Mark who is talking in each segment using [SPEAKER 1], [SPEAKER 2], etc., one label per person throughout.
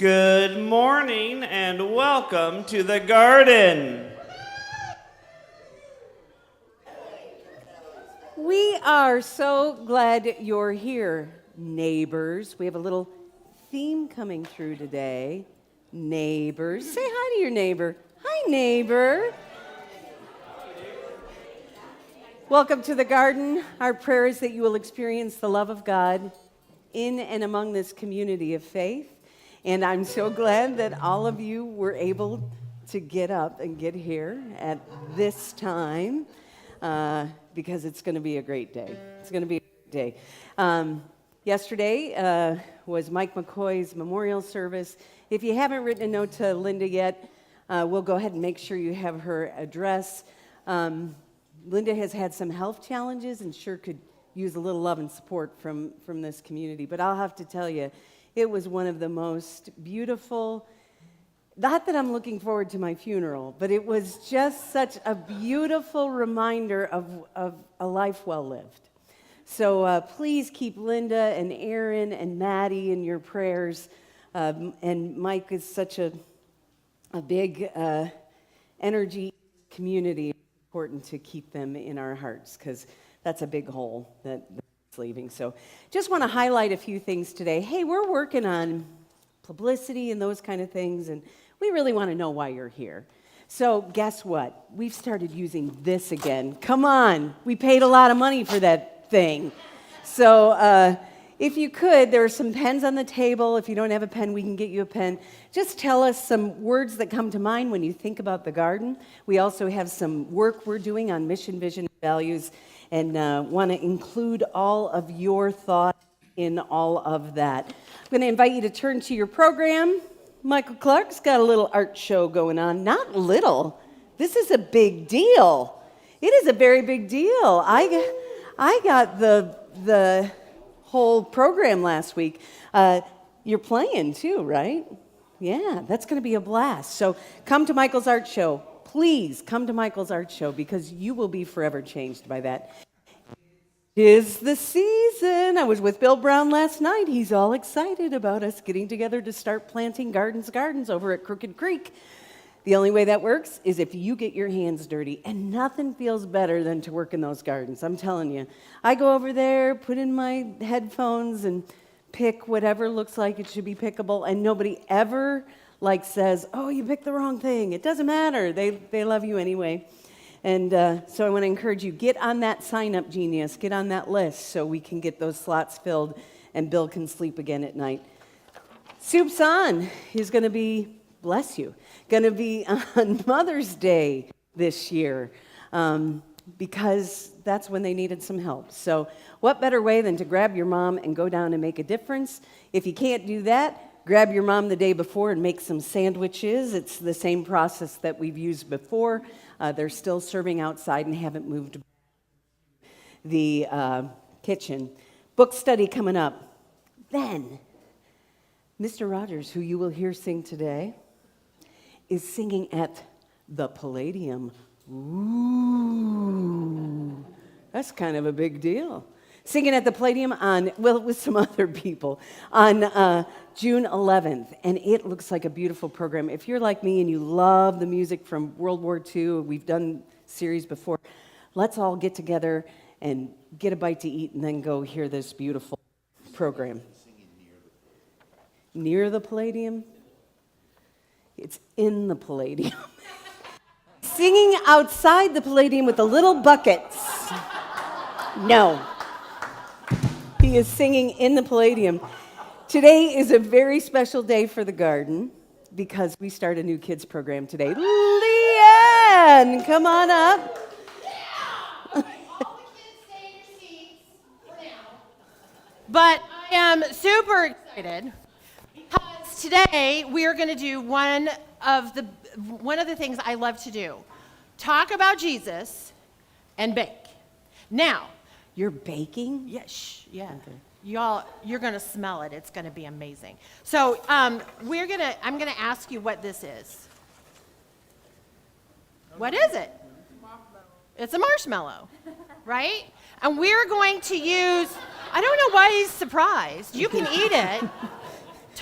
[SPEAKER 1] Good morning and welcome to the garden.
[SPEAKER 2] We are so glad you're here, neighbors. We have a little theme coming through today. Neighbors. Say hi to your neighbor. Hi, neighbor. Welcome to the garden. Our prayer is that you will experience the love of God in and among this community of faith. And I'm so glad that all of you were able to get up and get here at this time because it's going to be a great day. It's going to be a great day. Yesterday was Mike McCoy's memorial service. If you haven't written a note to Linda yet, we'll go ahead and make sure you have her address. Linda has had some health challenges and sure could use a little love and support from this community. But I'll have to tell you, it was one of the most beautiful, not that I'm looking forward to my funeral, but it was just such a beautiful reminder of a life well lived. So please keep Linda and Aaron and Maddie in your prayers. And Mike is such a big energy community. It's important to keep them in our hearts because that's a big hole that's leaving. So just want to highlight a few things today. Hey, we're working on publicity and those kind of things, and we really want to know why you're here. So guess what? We've started using this again. Come on. We paid a lot of money for that thing. So if you could, there are some pens on the table. If you don't have a pen, we can get you a pen. Just tell us some words that come to mind when you think about the garden. We also have some work we're doing on mission, vision, and values, and want to include all of your thoughts in all of that. I'm going to invite you to turn to your program. Michael Clark's got a little art show going on. Not little. This is a big deal. It is a very big deal. I got the whole program last week. You're playing too, right? Yeah, that's going to be a blast. So come to Michael's art show. Please come to Michael's art show because you will be forever changed by that. Tis the season. I was with Bill Brown last night. He's all excited about us getting together to start planting gardens over at Crooked Creek. The only way that works is if you get your hands dirty, and nothing feels better than to work in those gardens. I'm telling you. I go over there, put in my headphones, and pick whatever looks like it should be pickable, and nobody ever says, oh, you picked the wrong thing. It doesn't matter. They love you anyway. And so I want to encourage you, get on that sign-up, genius. Get on that list so we can get those slots filled and Bill can sleep again at night. Soup's On is going to be, bless you, going to be on Mother's Day this year because that's when they needed some help. So what better way than to grab your mom and go down and make a difference? If you can't do that, grab your mom the day before and make some sandwiches. It's the same process that we've used before. They're still serving outside and haven't moved the kitchen. Book study coming up. Then, Mr. Rogers, who you will hear sing today, is singing at the Palladium. Ooh, that's kind of a big deal. Singing at the Palladium with some other people on June 11th, and it looks like a beautiful program. If you're like me and you love the music from World War II, we've done series before, let's all get together and get a bite to eat and then go hear this beautiful program. Near the Palladium? It's in the Palladium. Singing outside the Palladium with the little buckets. No. He is singing in the Palladium. Today is a very special day for the garden because we start a new kids program today. LeeAnn, come on up.
[SPEAKER 3] But I am super excited because today we are going to do one of the things I love to do. Talk about Jesus and bake. Now,
[SPEAKER 2] you're baking?
[SPEAKER 3] Yes, yeah.
[SPEAKER 2] Okay.
[SPEAKER 3] Y'all, you're going to smell it. It's going to be amazing. So, I'm going to ask you what this is. What is it? It's a marshmallow, right? And we're going to use, I don't know why he's surprised. You can eat it.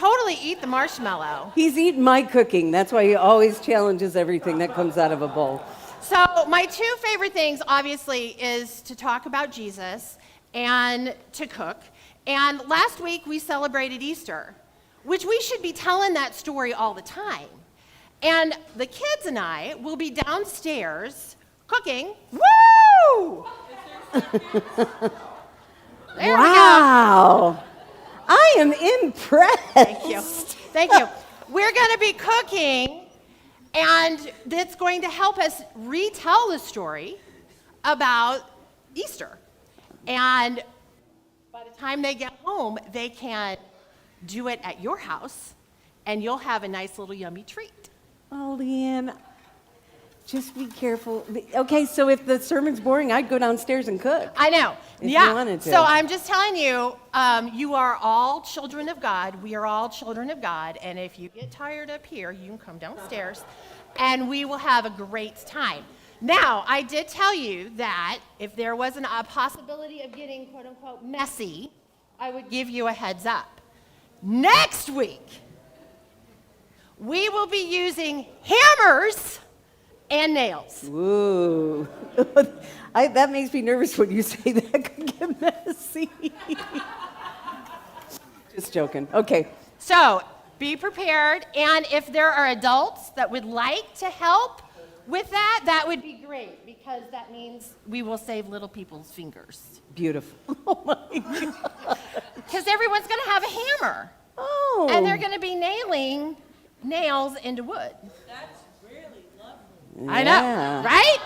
[SPEAKER 3] totally eat the marshmallow.
[SPEAKER 2] He's eaten my cooking. That's why he always challenges everything that comes out of a bowl.
[SPEAKER 3] So my two favorite things, obviously, is to talk about Jesus and to cook. And last week we celebrated Easter, which we should be telling that story all the time. And the kids and I will be downstairs cooking. Woo! There
[SPEAKER 2] Wow. I am impressed.
[SPEAKER 3] Thank you. Thank you. We're going to be cooking, and that's going to help us retell the story about Easter. And by the time they get home, they can do it at your house, and you'll have a nice little yummy treat.
[SPEAKER 2] Oh, LeeAnn, just be careful. Okay, so if the sermon's boring, I'd go downstairs and cook.
[SPEAKER 3] I know.
[SPEAKER 2] If
[SPEAKER 3] yeah.
[SPEAKER 2] you wanted to.
[SPEAKER 3] So I'm just telling you, you are all children of God. We are all children of God. And if you get tired up here, you can come downstairs, and we will have a great time. Now, I did tell you that if there was a possibility of getting, quote unquote, messy, I would give you a heads up. Next week, we will be using hammers and nails.
[SPEAKER 2] Ooh. That makes me nervous when you say that could get messy. Just joking. Okay.
[SPEAKER 3] So be prepared. And if there are adults that would like to help with that, that would be great, because that means we will save little people's fingers.
[SPEAKER 2] Beautiful. Oh my God.
[SPEAKER 3] Because everyone's going to have a hammer.
[SPEAKER 2] Oh.
[SPEAKER 3] And they're going to be nailing nails into wood.
[SPEAKER 4] That's really lovely.
[SPEAKER 3] I know, right?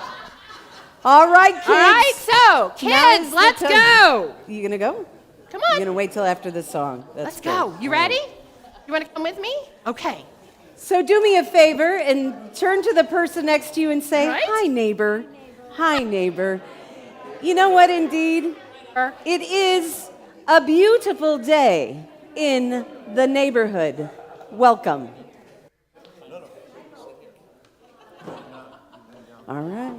[SPEAKER 2] All right, kids.
[SPEAKER 3] All right, so
[SPEAKER 2] Now
[SPEAKER 3] kids,
[SPEAKER 2] is the
[SPEAKER 3] let's
[SPEAKER 2] time.
[SPEAKER 3] go.
[SPEAKER 2] You gonna go?
[SPEAKER 3] Come
[SPEAKER 2] You're
[SPEAKER 3] on,
[SPEAKER 2] gonna wait till after the song.
[SPEAKER 3] let's
[SPEAKER 2] good.
[SPEAKER 3] go. You
[SPEAKER 2] All right.
[SPEAKER 3] ready? You want to come with me? Okay.
[SPEAKER 2] So do me a favor and turn to the person next to you and say,
[SPEAKER 3] All right.
[SPEAKER 2] "Hi, neighbor. Hi, neighbor." You know what? Indeed, it is a beautiful day in the neighborhood. Welcome. All right.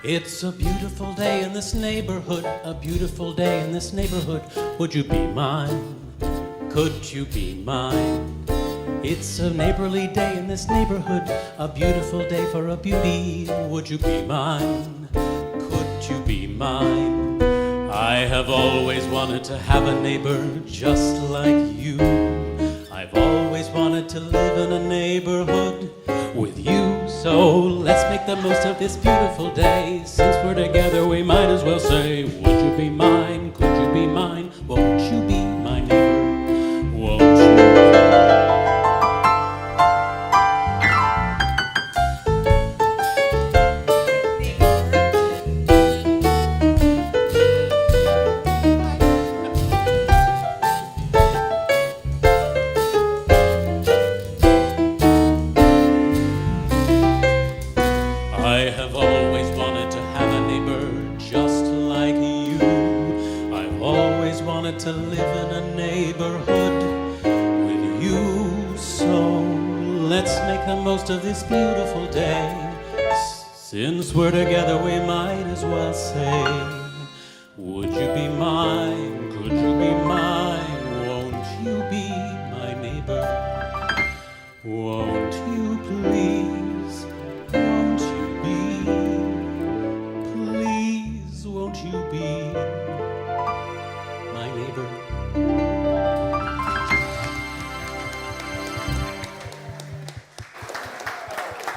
[SPEAKER 4] It's a beautiful day in this neighborhood, a beautiful day in this neighborhood. Would you be mine? Could you be mine? It's a neighborly day in this neighborhood, a beautiful day for a beauty. Would you be mine? Could you be mine? I have always wanted to have a neighbor just like you. I've always wanted to live in a neighborhood with you. So let's make the most of this beautiful day. Since we're together, we might as well say, would you be mine? Could you be mine? Won't you be my neighbor? Won't you? I have always wanted to have a neighbor just like you. I've always wanted to live in a neighborhood with you. So let's make the most of this beautiful day. Since we're together, we might as well say, would you be mine? Could you be mine? Won't you be my neighbor? Won't you please? Won't you be? Please, won't you be my neighbor?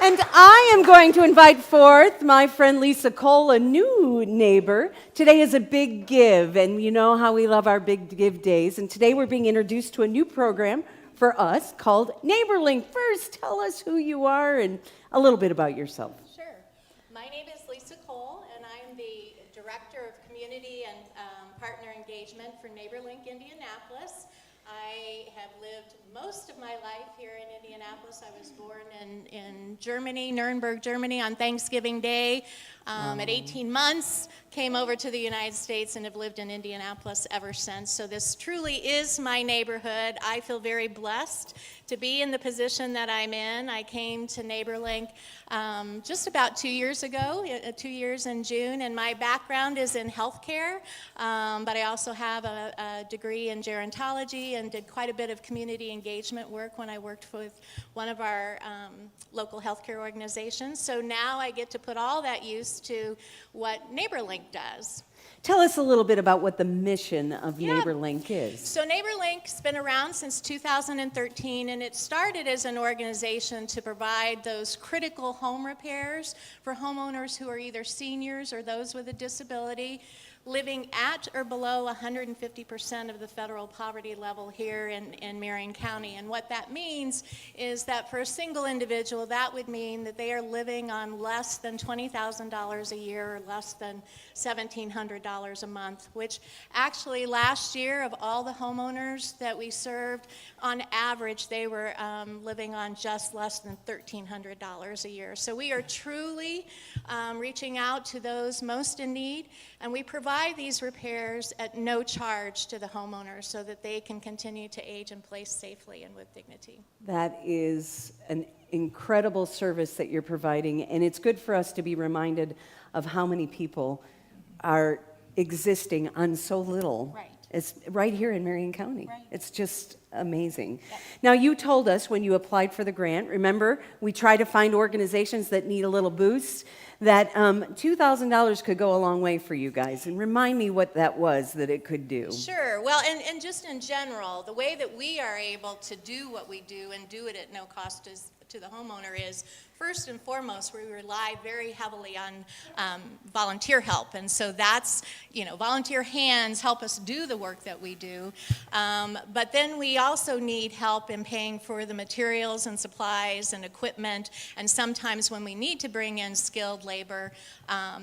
[SPEAKER 2] And I am going to invite forth my friend Lisa Cole, a new neighbor. Today is a big give, and you know how we love our big give days. And today we're being introduced to a new program for us called NeighborLink. First, tell us who you are and a little bit about yourself.
[SPEAKER 5] Sure. My name is Lisa Cole, and I'm the Director of Community and Partner Engagement for NeighborLink Indianapolis. I have lived most of my life here in Indianapolis. I was born in Germany, Nuremberg, Germany, on Thanksgiving Day. At 18 months, came over to the United States and have lived in Indianapolis ever since. So this truly is my neighborhood. I feel very blessed to be in the position that I'm in. I came to NeighborLink just about 2 years ago, 2 years in June, and my background is in healthcare, but I also have a degree in gerontology and did quite a bit of community engagement work when I worked with one of our local healthcare organizations. So now I get to put all that use to what NeighborLink does.
[SPEAKER 2] Tell us a little bit about what the mission of NeighborLink is.
[SPEAKER 5] So NeighborLink's been around since 2013, and it started as an organization to provide those critical home repairs for homeowners who are either seniors or those with a disability, living at or below 150% of the federal poverty level here in Marion County. And what that means is that for a single individual, that would mean that they are living on less than $20,000 a year or less than $1,700 a month, which actually last year of all the homeowners that we served, on average, they were living on just less than $1,300 a year. So we are truly reaching out to those most in need, and we provide these repairs at no charge to the homeowners so that they can continue to age in place safely and with dignity.
[SPEAKER 2] That is an incredible service that you're providing, and it's good for us to be reminded of how many people are existing on so little.
[SPEAKER 5] Right.
[SPEAKER 2] It's right here in Marion County.
[SPEAKER 5] Right.
[SPEAKER 2] It's just amazing.
[SPEAKER 5] Yep.
[SPEAKER 2] Now, you told us when you applied for the grant, remember, we try to find organizations that need a little boost, that $2,000 could go a long way for you guys. And remind me what that was that it could do.
[SPEAKER 5] Sure. Well, and just in general, the way that we are able to do what we do and do it at no cost to the homeowner is, first and foremost, we rely very heavily on volunteer help. And so that's, volunteer hands help us do the work that we do. But then we also need help in paying for the materials and supplies and equipment. And sometimes when we need to bring in skilled labor,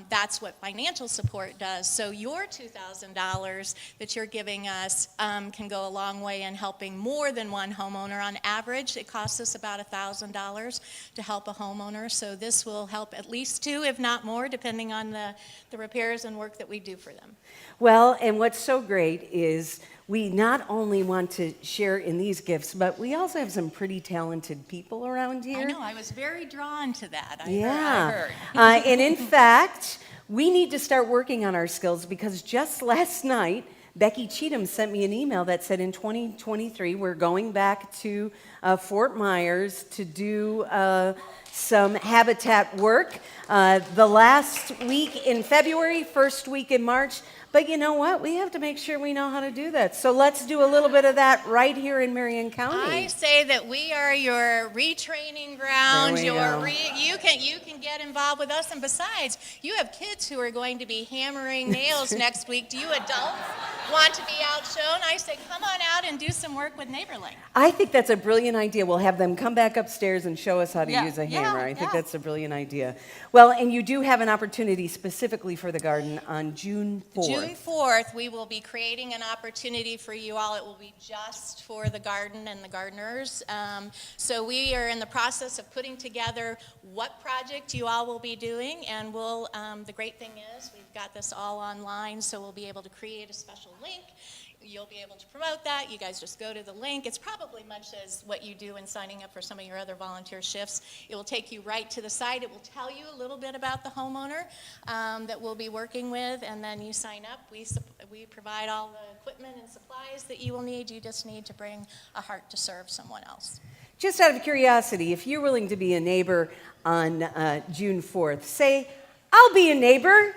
[SPEAKER 5] that's what financial support does. So your $2,000 that you're giving us can go a long way in helping more than one homeowner. On average, it costs us about $1,000 to help a homeowner. So this will help at least two, if not more, depending on the repairs and work that we do for them.
[SPEAKER 2] Well, and what's so great is we not only want to share in these gifts, but we also have some pretty talented people around here.
[SPEAKER 5] I know, I was very drawn to that. I
[SPEAKER 2] Yeah.
[SPEAKER 5] heard.
[SPEAKER 2] And in fact, we need to start working on our skills because just last night, Becky Cheatham sent me an email that said in 2023, we're going back to Fort Myers to do some habitat work. The last week in February, first week in March. But you know what? We have to make sure we know how to do that. So let's do a little bit of that right here in Marion County.
[SPEAKER 5] I say that we are your retraining ground.
[SPEAKER 2] There we go.
[SPEAKER 5] You can get involved with us. And besides, you have kids who are going to be hammering nails next week. Do you adults want to be outshone? I say, come on out and do some work with NeighborLink.
[SPEAKER 2] I think that's a brilliant idea. We'll have them come back upstairs and show us how to use a hammer. I think that's a brilliant idea. Well, and you do have an opportunity specifically for the garden on June 4th.
[SPEAKER 5] June 4th, we will be creating an opportunity for you all. It will be just for the garden and the gardeners. So we are in the process of putting together what project you all will be doing, and we'll. The great thing is we've got this all online, so we'll be able to create a special link. You'll be able to promote that. You guys just go to the link. It's probably much as what you do in signing up for some of your other volunteer shifts. It will take you right to the site. It will tell you a little bit about the homeowner that we'll be working with, and then you sign up. We provide all the equipment and supplies that you will need. You just need to bring a heart to serve someone else.
[SPEAKER 2] Just out of curiosity, if you're willing to be a neighbor on June 4th, say, I'll be a neighbor.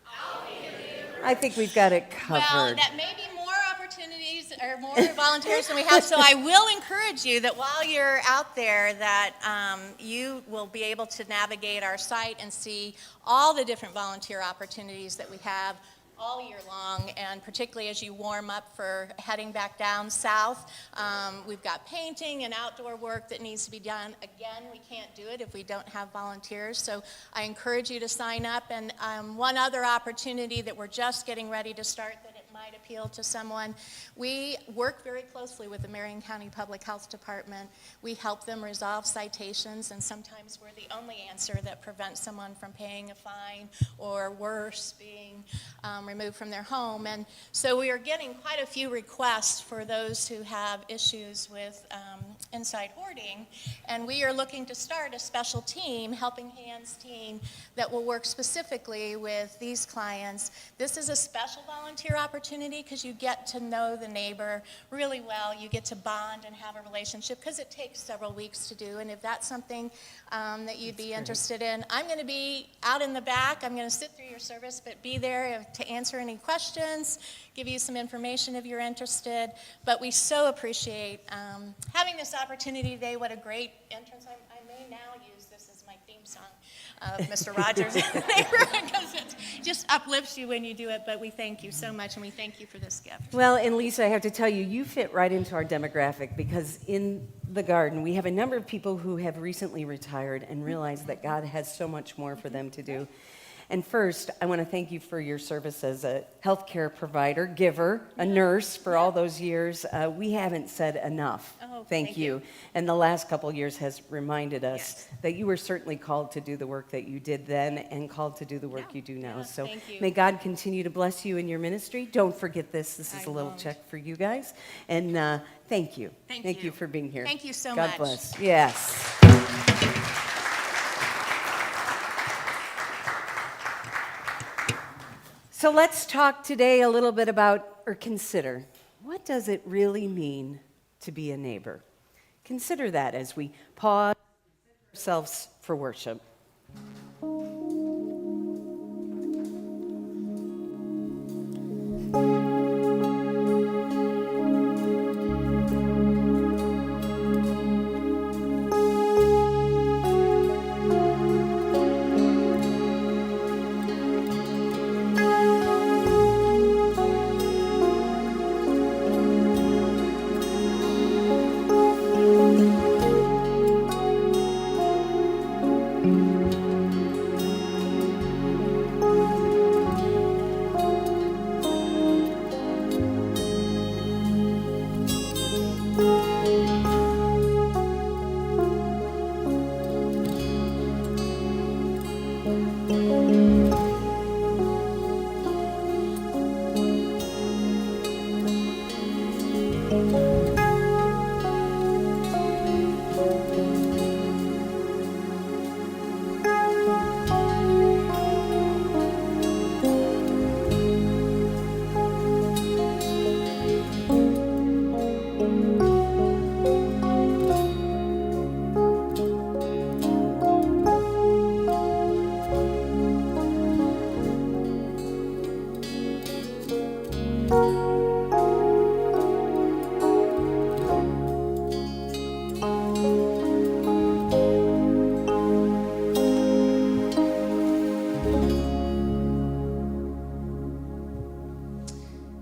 [SPEAKER 5] I'll be a neighbor.
[SPEAKER 2] I think we've got it covered.
[SPEAKER 5] Well, that may be more opportunities, or There are more volunteers than we have, so I will encourage you that while you're out there that you will be able to navigate our site and see all the different volunteer opportunities that we have all year long, and particularly as you warm up for heading back down south. We've got painting and outdoor work that needs to be done. Again, we can't do it if we don't have volunteers, so I encourage you to sign up. And one other opportunity that we're just getting ready to start that it might appeal to someone, we work very closely with the Marion County Public Health Department. We help them resolve citations, and sometimes we're the only answer that prevents someone from paying a fine, or worse, being removed from their home. And so we are getting quite a few requests for those who have issues with inside hoarding, and we are looking to start a special team, Helping Hands team, that will work specifically with these clients. This is a special volunteer opportunity because you get to know the neighbor really well. You get to bond and have a relationship because it takes several weeks to do. And if that's something that you'd be interested in, I'm going to be out in the back. I'm going to sit through your service, but be there to answer any questions, give you some information if you're interested. But we so appreciate having this opportunity today. What a great entrance. I may now use this as my theme song of Mr. Rogers' neighborhood, because it just uplifts you when you do it. But we thank you so much, and we thank you for this gift.
[SPEAKER 2] Well, and Lisa, I have to tell you, you fit right into our demographic, because in the garden, we have a number of people who have recently retired and realize that God has so much more for them to do. And first, I want to thank you for your service as a healthcare provider, giver, a nurse for all those years. We haven't said enough.
[SPEAKER 5] Oh,
[SPEAKER 2] thank you. And the last couple of years has reminded us that you were certainly called to do the work that you did then and called to do the work you do now. So
[SPEAKER 5] thank you.
[SPEAKER 2] may God continue to bless you in your ministry. Don't forget this. This is a little check for you guys. And thank you. Thank you for being here.
[SPEAKER 5] Thank you so
[SPEAKER 2] God
[SPEAKER 5] much.
[SPEAKER 2] bless. Yes. So let's talk today a little bit about, or consider, what does it really mean to be a neighbor? Consider that as we pause ourselves for worship.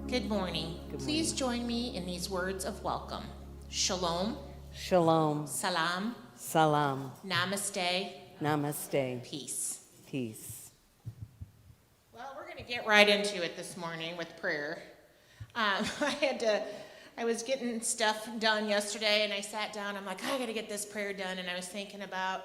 [SPEAKER 6] Good morning. Please join me in these words of welcome. Shalom.
[SPEAKER 2] Shalom.
[SPEAKER 6] Salam.
[SPEAKER 2] Salam.
[SPEAKER 6] Namaste.
[SPEAKER 2] Namaste.
[SPEAKER 6] Peace.
[SPEAKER 2] Peace.
[SPEAKER 6] Well, we're going to get right into it this morning with prayer. I was getting stuff done yesterday, and I sat down. I'm like, I got to get this prayer done. And I was thinking about,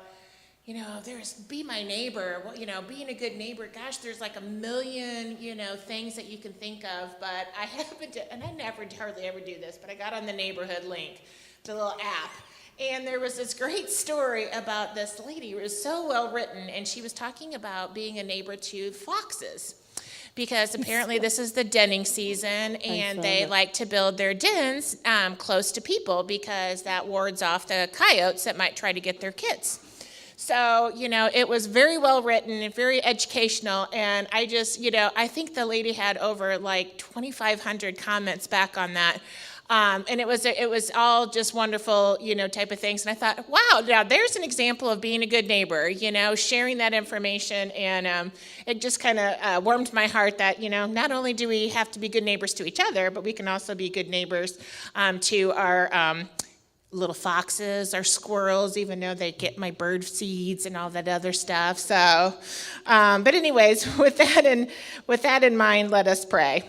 [SPEAKER 6] be my neighbor. Well, being a good neighbor, gosh, there's like a million, things that you can think of. But I haven't, and I never hardly ever do this, but I got on the NeighborLink, the little app. And there was this great story about this lady. It was so well written, and she was talking about being a neighbor to foxes. Because apparently this is the denning season, and they like to build their dens close to people because that wards off the coyotes that might try to get their kids. So, it was very well written and very educational, and I just, I think the lady had over like 2,500 comments back on that. And it was all just wonderful, type of things. And I thought, wow, now there's an example of being a good neighbor, sharing that information. And it just kind of warmed my heart that, not only do we have to be good neighbors to each other, but we can also be good neighbors to our little foxes, our squirrels, even though they get my bird seeds and all that other stuff. So, but anyways, with that in mind, let us pray.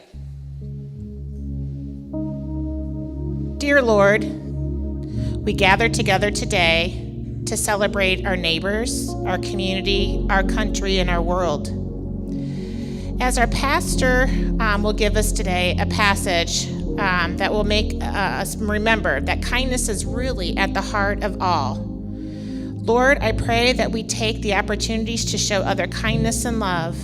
[SPEAKER 6] Dear Lord, we gather together today to celebrate our neighbors, our community, our country, and our world. As our pastor will give us today a passage that will make us remember that kindness is really at the heart of all. Lord, I pray that we take the opportunities to show other kindness and love.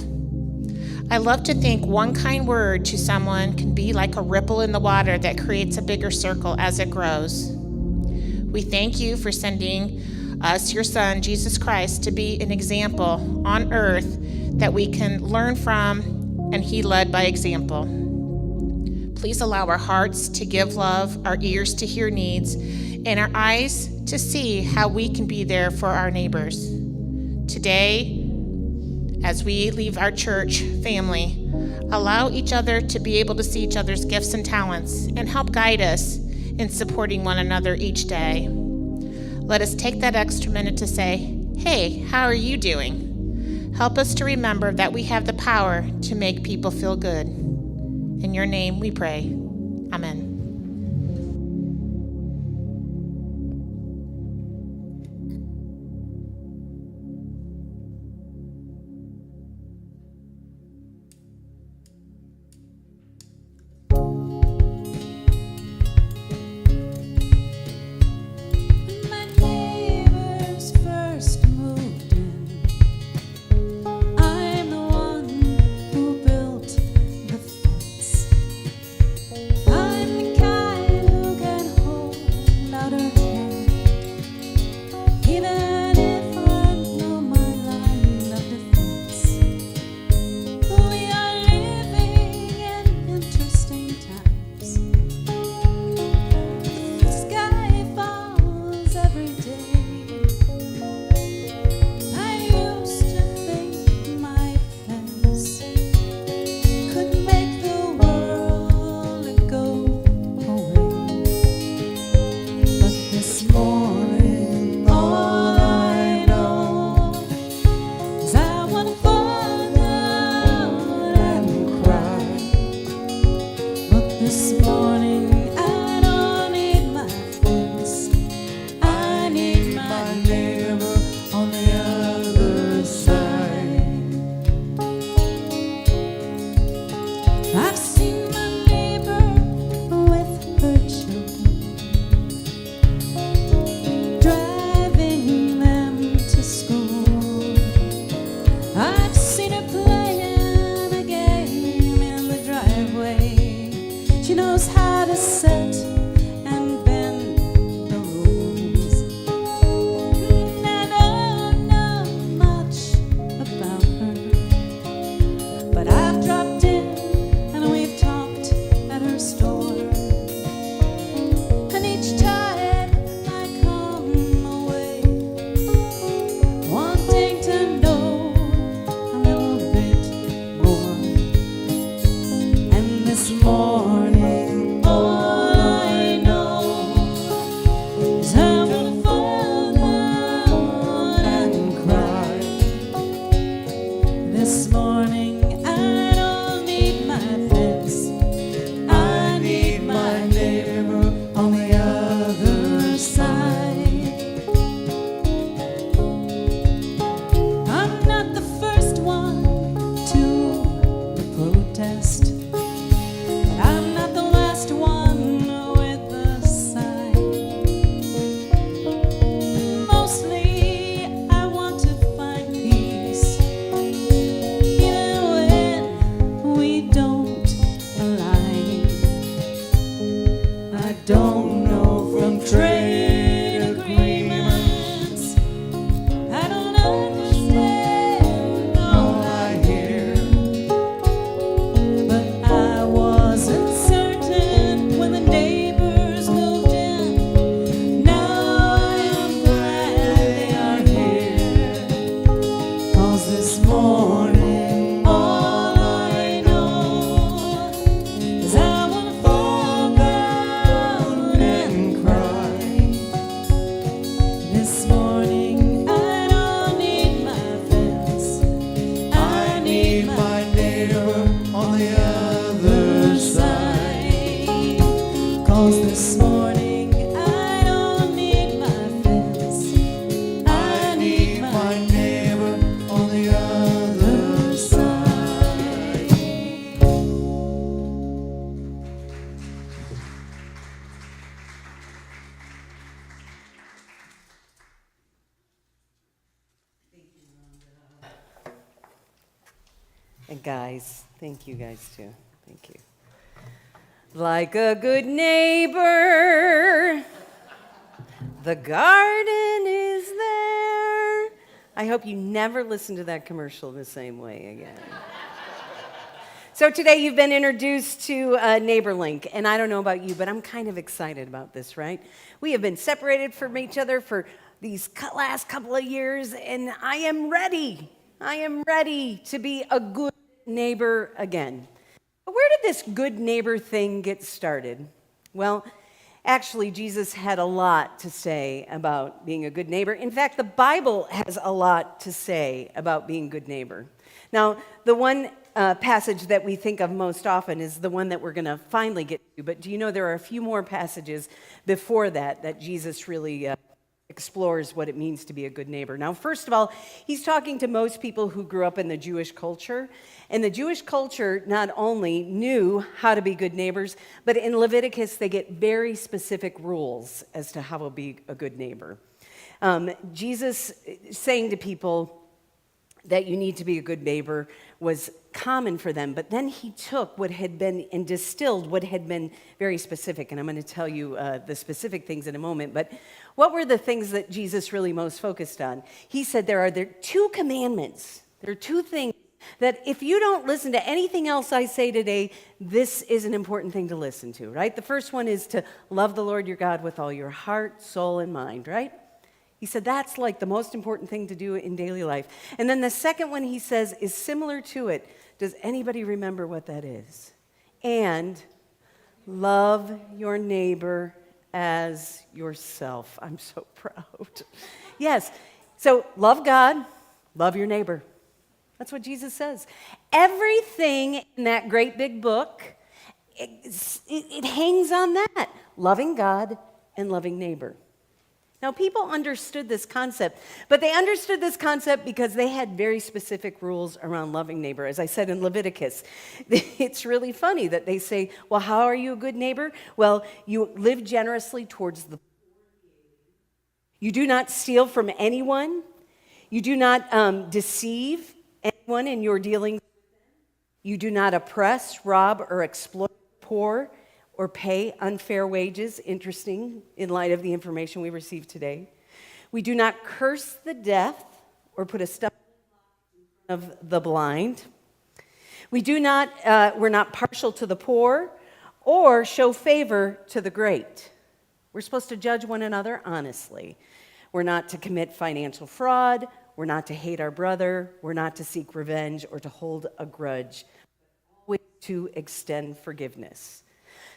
[SPEAKER 6] I love to think one kind word to someone can be like a ripple in the water that creates a bigger circle as it grows. We thank you for sending us, your Son, Jesus Christ, to be an example on earth that we can learn from, and he led by example. Please allow our hearts to give love, our ears to hear needs, and our eyes to see how we can be there for our neighbors. Today, as we leave our church family, allow each other to be able to see each other's gifts and talents and help guide us in supporting one another each day. Let us take that extra minute to say, hey, how are you doing? Help us to remember that we have the power to make people feel good. In your name we pray. Amen.
[SPEAKER 7] But I wasn't certain when the neighbor walls this morning. I don't need my fence. I need my neighbor on the other side.
[SPEAKER 2] And guys, thank you guys too. Thank you. Like a good neighbor, the garden is there. I hope you never listen to that commercial the same way again. So today you've been introduced to NeighborLink, and I don't know about you, but I'm kind of excited about this, right? We have been separated from each other for these last couple of years, and I am ready. I am ready to be a good neighbor again. But where did this good neighbor thing get started? Well, actually, Jesus had a lot to say about being a good neighbor. In fact, the Bible has a lot to say about being a good neighbor. Now, the one passage that we think of most often is the one that we're going to finally get to. But do you know there are a few more passages before that Jesus really explores what it means to be a good neighbor. Now, first of all, he's talking to most people who grew up in the Jewish culture. And the Jewish culture not only knew how to be good neighbors, but in Leviticus, they get very specific rules as to how to be a good neighbor. Jesus saying to people that you need to be a good neighbor was common for them, but then he took what had been and distilled what had been very specific, and I'm going to tell you the specific things in a moment, but what were the things that Jesus really most focused on? He said there are two commandments. There are two things that if you don't listen to anything else I say today, this is an important thing to listen to, right? The first one is to love the Lord your God with all your heart, soul, and mind, right? He said that's like the most important thing to do in daily life. And then the second one he says is similar to it. Does anybody remember what that is? And love your neighbor as yourself. I'm so proud. Yes. So love God, love your neighbor. That's what Jesus says. Everything in that great big book, it hangs on that. Loving God and loving neighbor. Now, people understood this concept, but they understood this concept because they had very specific rules around loving neighbor. As I said in Leviticus, it's really funny that they say, well, how are you a good neighbor? Well, you live generously towards the poor. You do not steal from anyone. You do not deceive anyone in your dealings. You do not oppress, rob, or exploit the poor, or pay unfair wages. Interesting in light of the information we received today. We do not curse the deaf or put a stumbling block in front of the blind. We're not partial to the poor or show favor to the great. We're supposed to judge one another honestly. We're not to commit financial fraud. We're not to hate our brother. We're not to seek revenge or to hold a grudge. Always to extend forgiveness.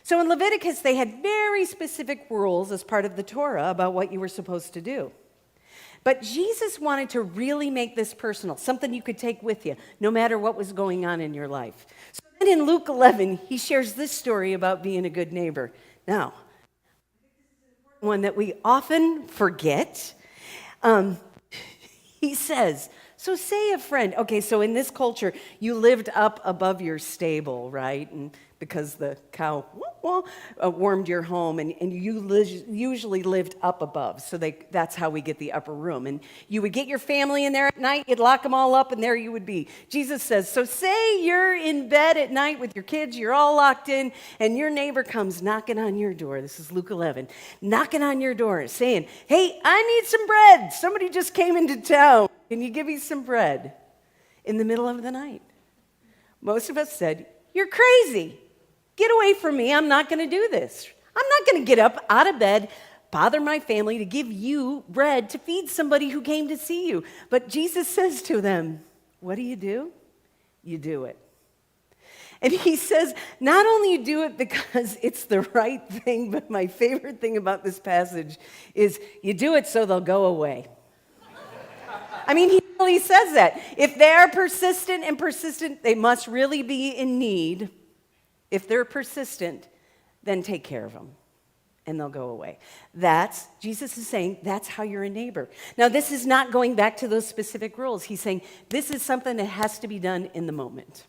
[SPEAKER 2] So in Leviticus, they had very specific rules as part of the Torah about what you were supposed to do. But Jesus wanted to really make this personal, something you could take with you, no matter what was going on in your life. So then in Luke 11, he shares this story about being a good neighbor. Now, one that we often forget. He says, so say a friend. Okay, so in this culture, you lived up above your stable, right? And because the cow warmed your home, and you usually lived up above. So that's how we get the upper room. And you would get your family in there at night, you'd lock them all up, and there you would be. Jesus says, so say you're in bed at night with your kids, you're all locked in, and your neighbor comes knocking on your door. This is Luke 11. Knocking on your door, saying, hey, I need some bread. Somebody just came into town. Can you give me some bread? In the middle of the night. Most of us said, you're crazy. Get away from me. I'm not going to do this. I'm not going to get up out of bed, bother my family to give you bread to feed somebody who came to see you. But Jesus says to them, what do? You do it. And he says, not only you do it because it's the right thing, but my favorite thing about this passage is you do it so they'll go away. I mean, he really says that. If they're persistent, they must really be in need. If they're persistent, then take care of them. and they'll go away. Jesus is saying, that's how you're a neighbor. Now, this is not going back to those specific rules. He's saying, this is something that has to be done in the moment.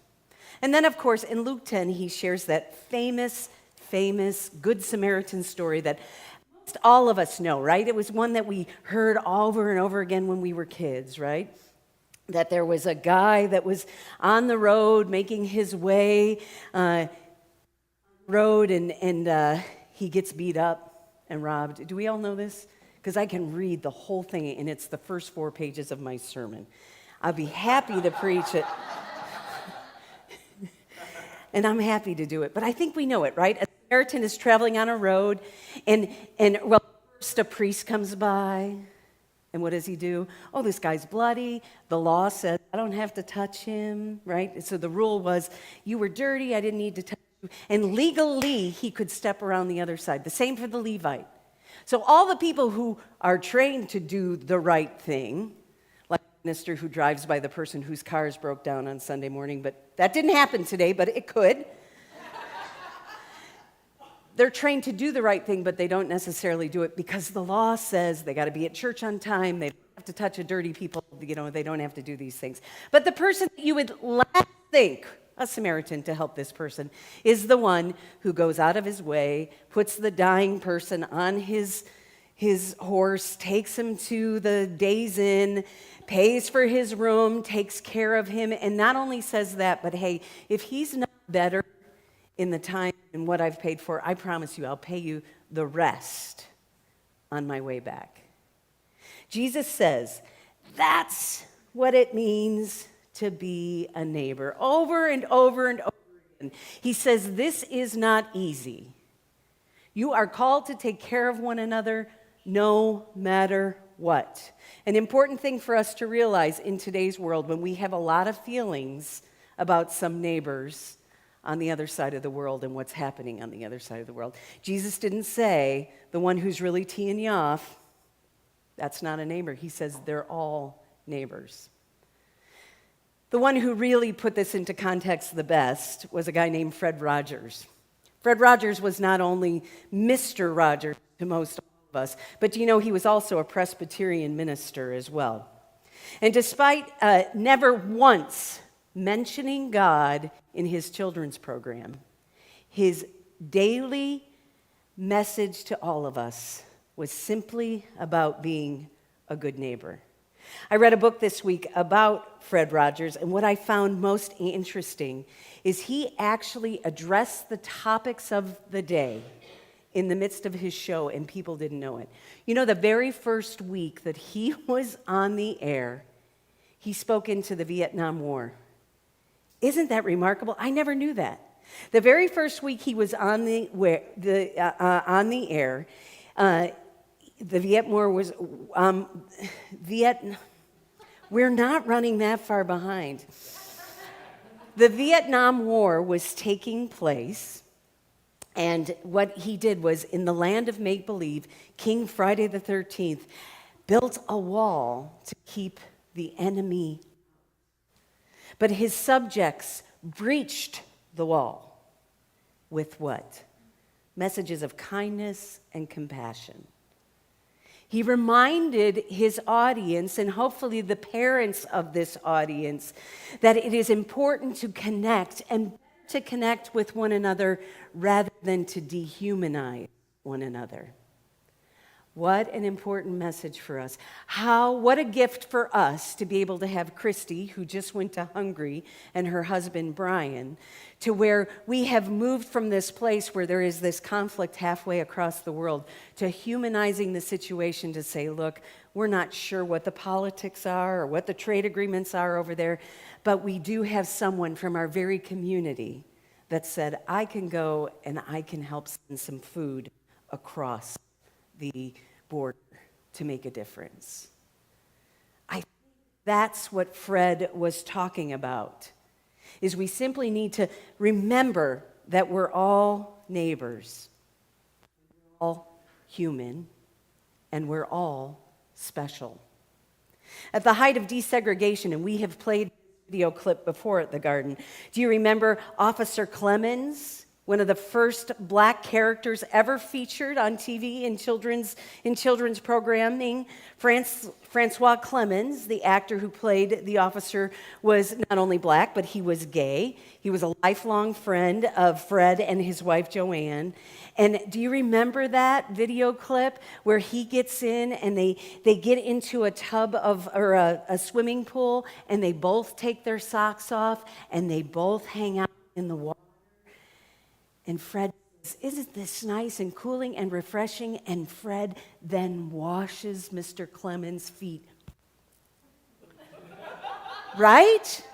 [SPEAKER 2] And then, of course, in Luke 10, he shares that famous Good Samaritan story that most all of us know, right? It was one that we heard over and over again when we were kids, right? That there was a guy that was on the road making his way and he gets beat up and robbed. Do we all know this? Because I can read the whole thing, and it's the first 4 pages of my sermon. I'll be happy to preach it. And I'm happy to do it. But I think we know it, right? A Samaritan is traveling on a road, and first a priest comes by, and what does he do? Oh, this guy's bloody. The law says I don't have to touch him, right? So the rule was, you were dirty, I didn't need to touch you. And legally, he could step around the other side. The same for the Levite. So all the people who are trained to do the right thing, like the minister who drives by the person whose cars broke down on Sunday morning, but that didn't happen today, but it could. They're trained to do the right thing, but they don't necessarily do it because the law says they got to be at church on time, they don't have to touch a dirty people, they don't have to do these things. But the person that you would last think, a Samaritan to help this person, is the one who goes out of his way, puts the dying person on his horse, takes him to the day's inn, pays for his room, takes care of him, and not only says that, but hey, if he's not better in the time and what I've paid for, I promise you I'll pay you the rest on my way back. Jesus says that's what it means to be a neighbor. Over and over and over again. He says this is not easy. You are called to take care of one another no matter what. An important thing for us to realize in today's world when we have a lot of feelings about some neighbors on the other side of the world and what's happening on the other side of the world. Jesus didn't say the one who's really teeing you off, that's not a neighbor. He says they're all neighbors. The one who really put this into context the best was a guy named Fred Rogers. Fred Rogers was not only Mr. Rogers to most of us, but he was also a Presbyterian minister as well. And despite never once mentioning God in his children's program, his daily message to all of us was simply about being a good neighbor. I read a book this week about Fred Rogers, and what I found most interesting is he actually addressed the topics of the day in the midst of his show, and people didn't know it. The very first week that he was on the air, he spoke into the Vietnam War. Isn't that remarkable? I never knew that. The very first week he was on the air, the Viet War was We're not running that far behind. The Vietnam War was taking place, and what he did was, in the land of make-believe, King Friday the 13th built a wall to keep the enemy. But his subjects breached the wall with what? Messages of kindness and compassion. He reminded his audience, and hopefully the parents of this audience, that it is important to connect and to connect with one another rather than to dehumanize one another. What an important message for us. What a gift for us to be able to have Christy, who just went to Hungary, and her husband Brian, to where we have moved from this place where there is this conflict halfway across the world to humanizing the situation to say, look, we're not sure what the politics are or what the trade agreements are over there, but we do have someone from our very community that said, I can go and I can help send some food across the border to make a difference. I think that's what Fred was talking about, is we simply need to remember that we're all neighbors, we're all human, and we're all special. At the height of desegregation, and we have played a video clip before at the garden, do you remember Officer Clemens one of the first black characters ever featured on TV in children's programming. Francois Clemens, the actor who played the officer, was not only black, but he was gay. He was a lifelong friend of Fred and his wife, Joanne. And do you remember that video clip where he gets in and they get into a tub or a swimming pool, and they both take their socks off and they both hang out in the water? And Fred says, "Isn't this nice and cooling and refreshing?" And Fred then washes Mr. Clemens' feet. Right?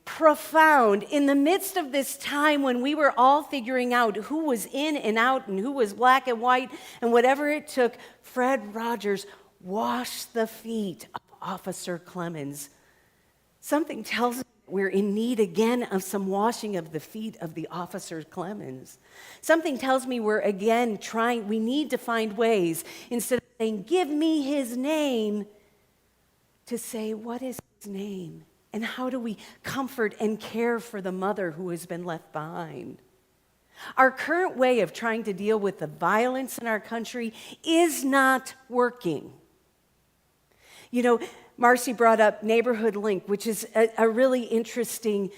[SPEAKER 2] Profound. In the midst of this time when we were all figuring out who was in and out and who was black and white and whatever it took, Fred Rogers washed the feet of Officer Clemens. Something tells me we're in need again of some washing of the feet of the Officer Clemens. Something tells me we're again we need to find ways, instead of saying, "Give me his name," to say, "What is his name? And how do we comfort and care for the mother who has been left behind?" Our current way of trying to deal with the violence in our country is not working. You know, Marci brought up NeighborLink, which is a really interesting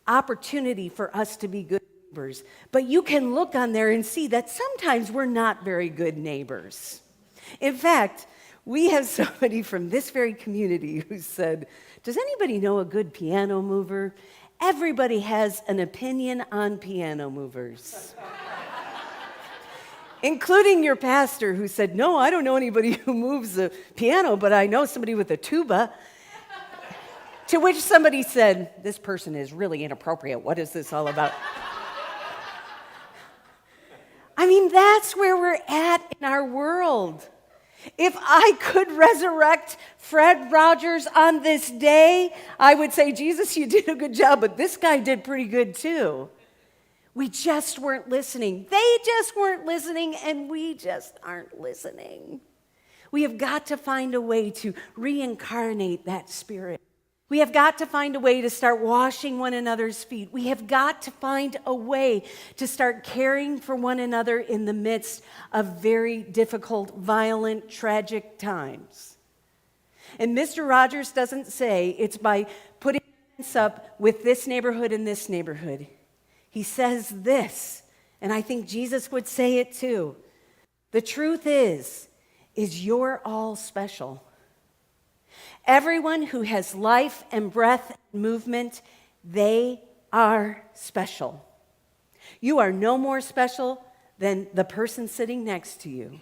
[SPEAKER 2] opportunity for us to be good neighbors. But you can look on there and see that sometimes we're not very good neighbors. In fact, we have somebody from this very community who said, "Does anybody know a good piano mover? Everybody has an opinion on piano movers." Including your pastor, who said, "No, I don't know anybody who moves a piano, but I know somebody with a tuba." To which somebody said, "This person is really inappropriate. What is this all about?" I mean, that's where we're at in our world. If I could resurrect Fred Rogers on this day, I would say, "Jesus, you did a good job, but this guy did pretty good too." We just weren't listening. They just weren't listening, and we just aren't listening. We have got to find a way to reincarnate that spirit. We have got to find a way to start washing one another's feet. We have got to find a way to start caring for one another in the midst of very difficult, violent, tragic times. And Mr. Rogers doesn't say it's by putting us up with this neighborhood and this neighborhood. He says this, and I think Jesus would say it too. The truth is you're all special. Everyone who has life and breath and movement, they are special. You are no more special than the person sitting next to you.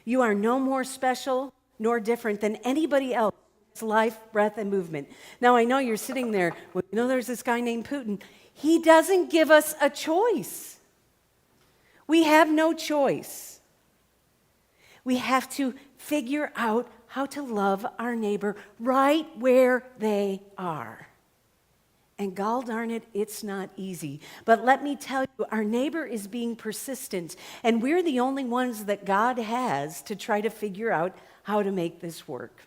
[SPEAKER 2] You are no more special nor different than anybody else with life, breath, and movement. Now, I know you're sitting there, well, you know there's this guy named Putin. He doesn't give us a choice. We have no choice. We have to figure out how to love our neighbor right where they are. And gall darn it, it's not easy. But let me tell you, our neighbor is being persistent, and we're the only ones that God has to try to figure out how to make this work.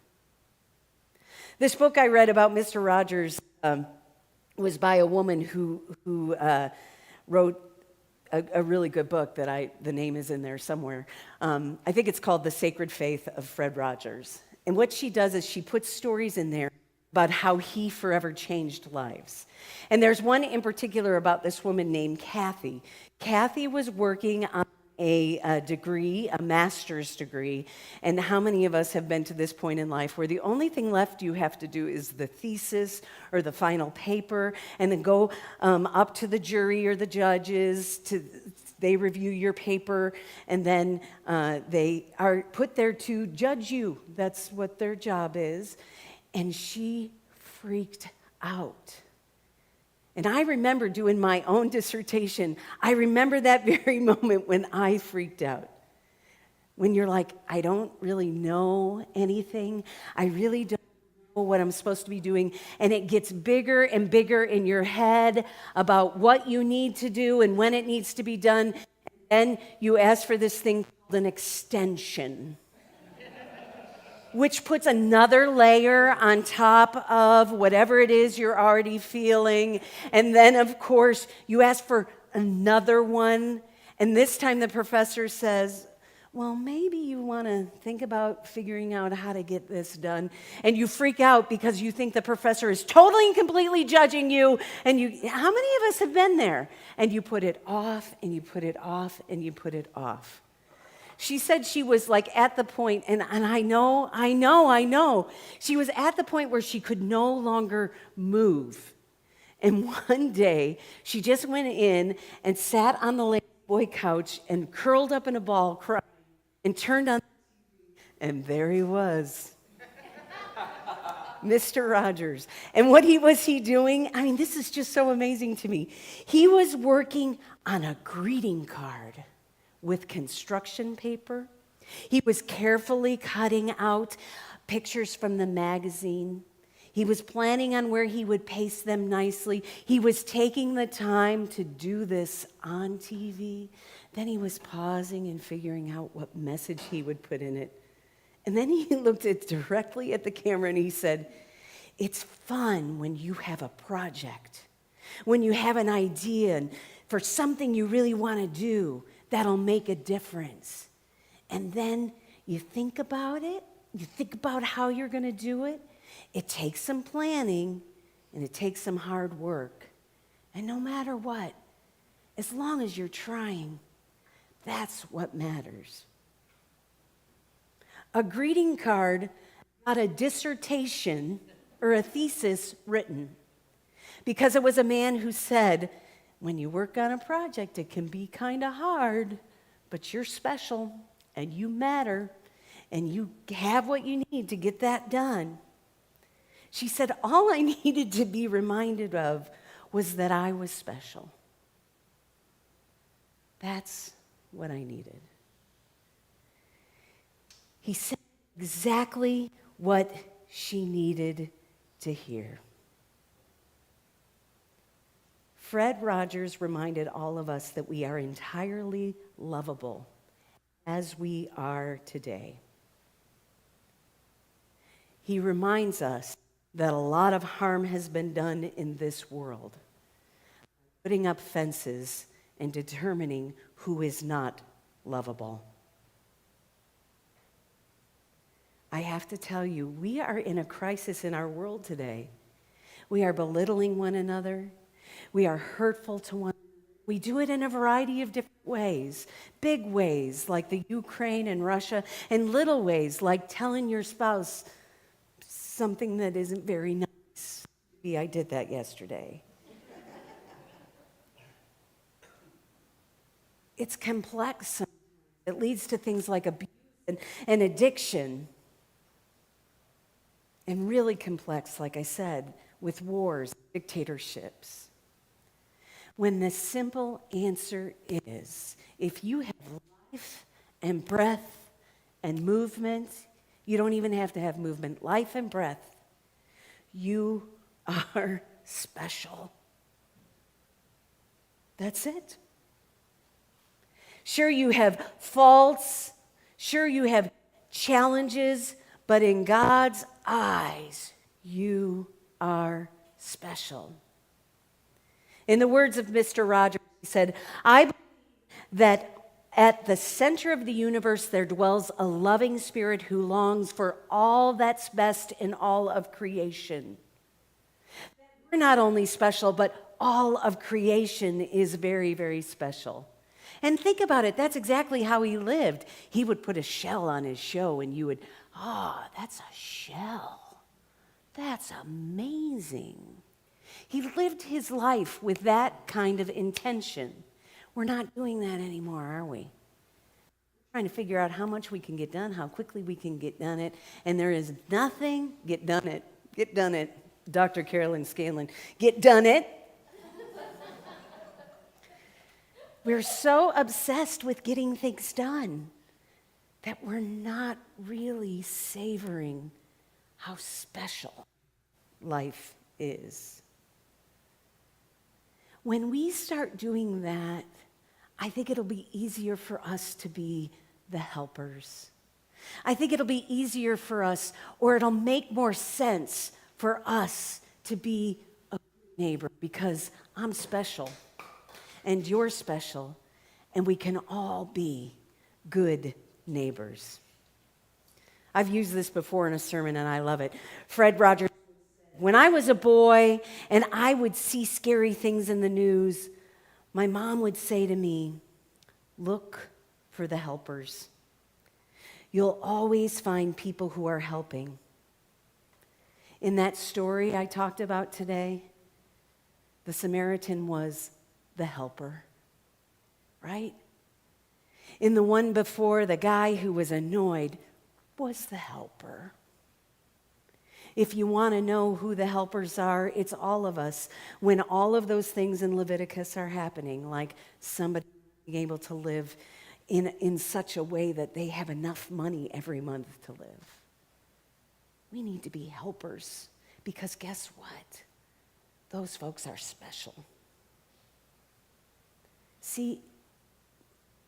[SPEAKER 2] This book I read about Mr. Rogers was by a woman who wrote a really good book that the name is in there somewhere. I think it's called The Sacred Faith of Fred Rogers. And what she does is she puts stories in there about how he forever changed lives. And there's one in particular about this woman named Kathy. Kathy was working on a degree, a master's degree, and how many of us have been to this point in life where the only thing left you have to do is the thesis or the final paper, and then go up to the jury or the judges, they review your paper, and then they are put there to judge you. That's what their job is. And she freaked out. And I remember doing my own dissertation. I remember that very moment when I freaked out. When you're like, I don't really know anything. I really don't know what I'm supposed to be doing. And it gets bigger and bigger in your head about what you need to do and when it needs to be done. And then you ask for this thing called an extension. which puts another layer on top of whatever it is you're already feeling. And then, of course, you ask for another one. And this time the professor says, well, maybe you want to think about figuring out how to get this done. And you freak out because you think the professor is totally and completely judging you. And how many of us have been there? And you put it off, and you put it off, and you put it off. She said she was like at the point, and I know. She was at the point where she could no longer move. And one day, she just went in and sat on the boy couch and curled up in a ball, cried, and turned on, and there he was. Mr. Rogers. And what was he doing? I mean, this is just so amazing to me. He was working on a greeting card with construction paper. He was carefully cutting out pictures from the magazine. He was planning on where he would paste them nicely. He was taking the time to do this on TV. Then he was pausing and figuring out what message he would put in it. And then he looked directly at the camera and he said, it's fun when you have a project, when you have an idea for something you really want to do that'll make a difference. And then you think about it, you think about how you're going to do it. It takes some planning and it takes some hard work. And no matter what, as long as you're trying, that's what matters. A greeting card, not a dissertation or a thesis written. Because it was a man who said, when you work on a project, it can be kind of hard, but you're special and you matter and you have what you need to get that done. She said, all I needed to be reminded of was that I was special. That's what I needed. He said exactly what she needed to hear. Fred Rogers reminded all of us that we are entirely lovable as we are today. He reminds us that a lot of harm has been done in this world, putting up fences and determining who is not lovable. I have to tell you, we are in a crisis in our world today. We are belittling one another. We are hurtful to one another. We do it in a variety of different ways. Big ways, like the Ukraine and Russia, and little ways, like telling your spouse something that isn't very nice. Maybe I did that yesterday. It's complex. It leads to things like abuse and addiction. And really complex, like I said, with wars, dictatorships. When the simple answer is, if you have life and breath and movement, you don't even have to have movement, life and breath, you are special. That's it. Sure, you have faults. Sure, you have challenges. But in God's eyes, you are special. In the words of Mr. Rogers, he said, I believe that at the center of the universe there dwells a loving spirit who longs for all that's best in all of creation. We're not only special, but all of creation is very, very special. And think about it, that's exactly how he lived. He would put a shell on his show and you would, that's a shell. That's amazing. He lived his life with that kind of intention. We're not doing that anymore, are we? We're trying to figure out how much we can get done, how quickly we can get done it, and there is nothing, get done it, Dr. Carolyn Scanlon, get done it. We're so obsessed with getting things done that we're not really savoring how special life is. When we start doing that, I think it'll be easier for us to be the helpers, I think it'll be easier for us, or it'll make more sense for us to be a neighbor, because I'm special and you're special, and we can all be good neighbors. I've used this before in a sermon and I love it. Fred Rogers said, when I was a boy and I would see scary things in the news, my mom would say to me, look for the helpers. You'll always find people who are helping. In that story I talked about today, the Samaritan was the helper, right? In the one before, the guy who was annoyed was the helper. If you want to know who the helpers are, it's all of us. When all of those things in Leviticus are happening, like somebody being able to live in such a way that they have enough money every month to live. We need to be helpers, because guess what? Those folks are special. See,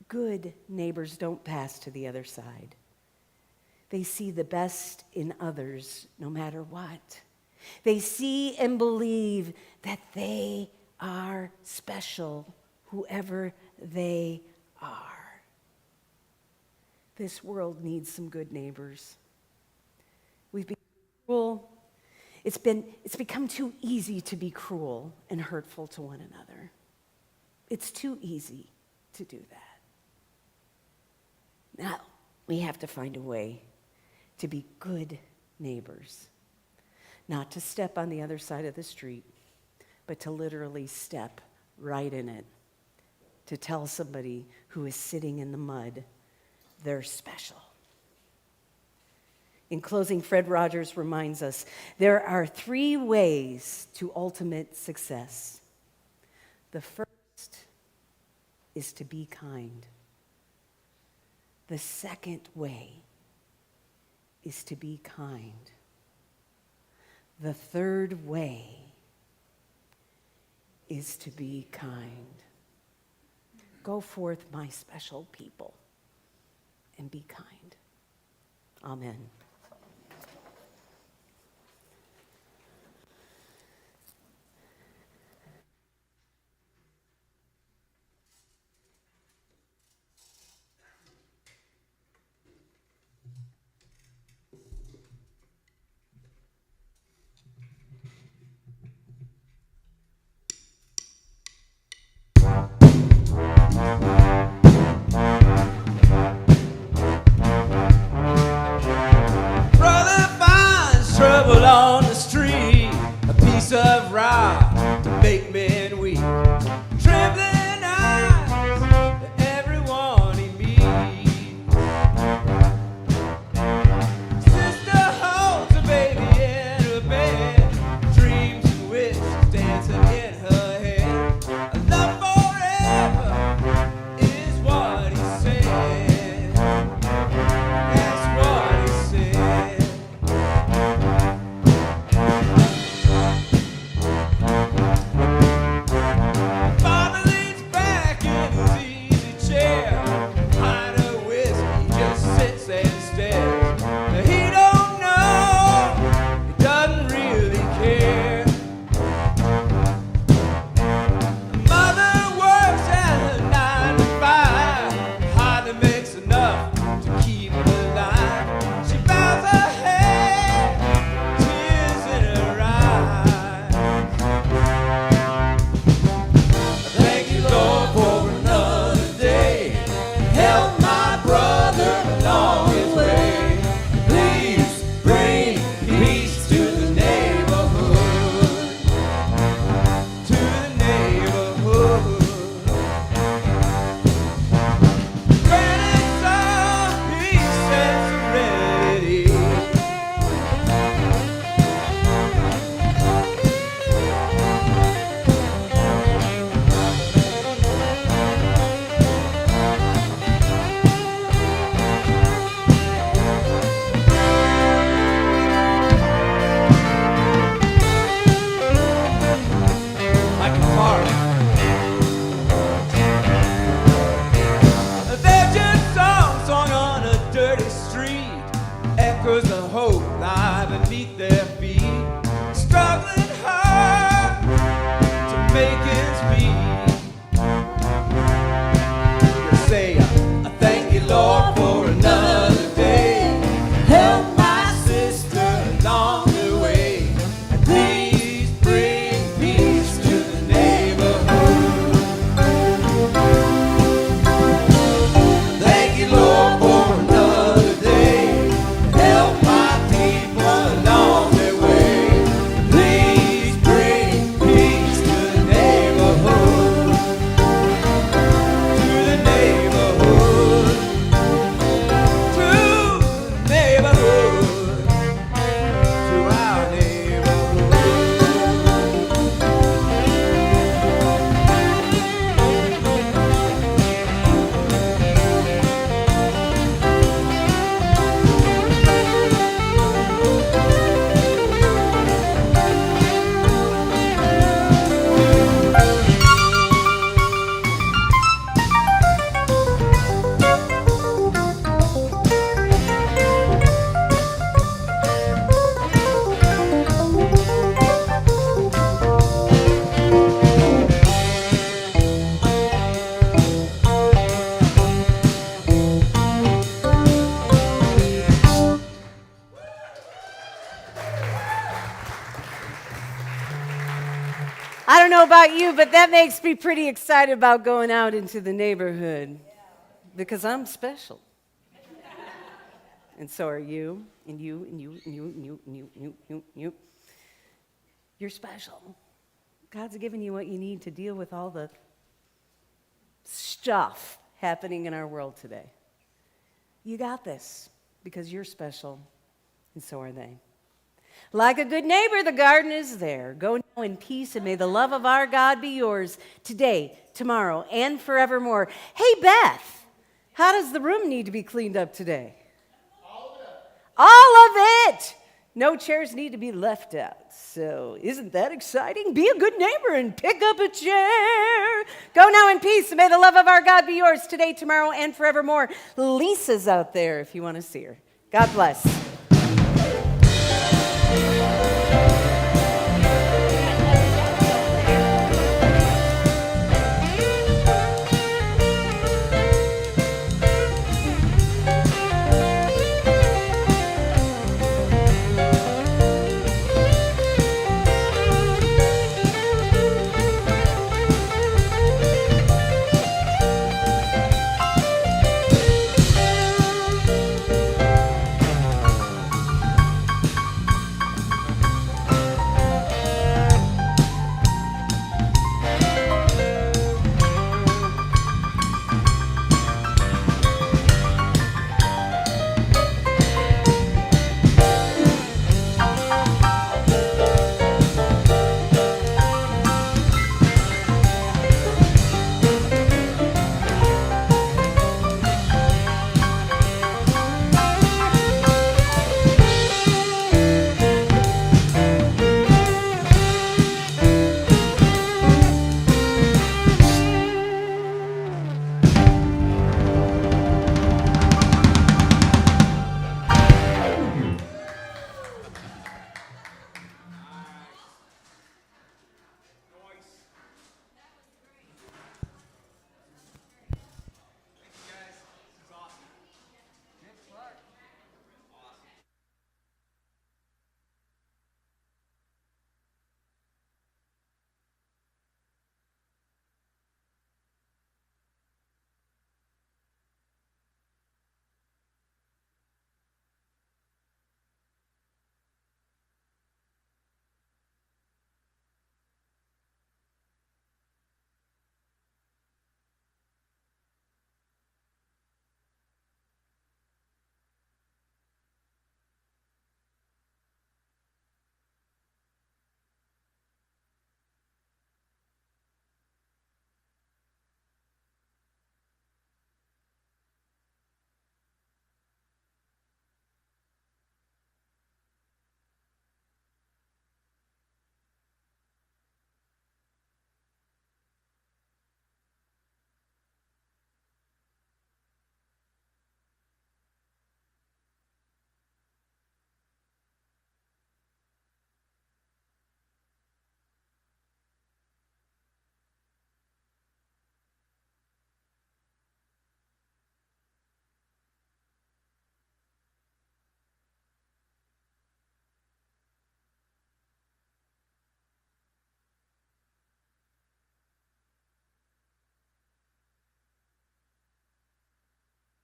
[SPEAKER 2] good neighbors don't pass to the other side. They see the best in others no matter what. They see and believe that they are special, whoever they are. This world needs some good neighbors. We've been cruel. It's become too easy to be cruel and hurtful to one another. It's too easy to do that. Now, we have to find a way to be good neighbors. Not to step on the other side of the street, but to literally step right in it. To tell somebody who is sitting in the mud, they're special. In closing, Fred Rogers reminds us there are 3 ways to ultimate success. The first is to be kind. The second way is to be kind. The third way is to be kind. Go forth, my special people, and be kind. Amen.
[SPEAKER 1] Brother finds trouble on the street, a piece of rock to make men weak. Trembling eyes for everyone he meets. Sister holds a baby in her bed, dreams and wishes dancing in her head. A love forever is what he said. That's what he said.
[SPEAKER 2] about you, but that makes me pretty excited about going out into the neighborhood because I'm special. And so are you, and you, and you, and you, and you, and you, and you, and you. You're special. God's given you what you need to deal with all the stuff happening in our world today. You got this because you're special, and so are they. Like a good neighbor, the garden is there. Go now in peace, and may the love of our God be yours today, tomorrow, and forevermore. Hey, Beth, how does the room need to be cleaned up today? All of it. All of it. No chairs need to be left out. So isn't that exciting? Be a good neighbor and pick up a chair. Go now in peace, and may the love of our God be yours today, tomorrow, and forevermore. Lisa's out there if you want to see her. God bless.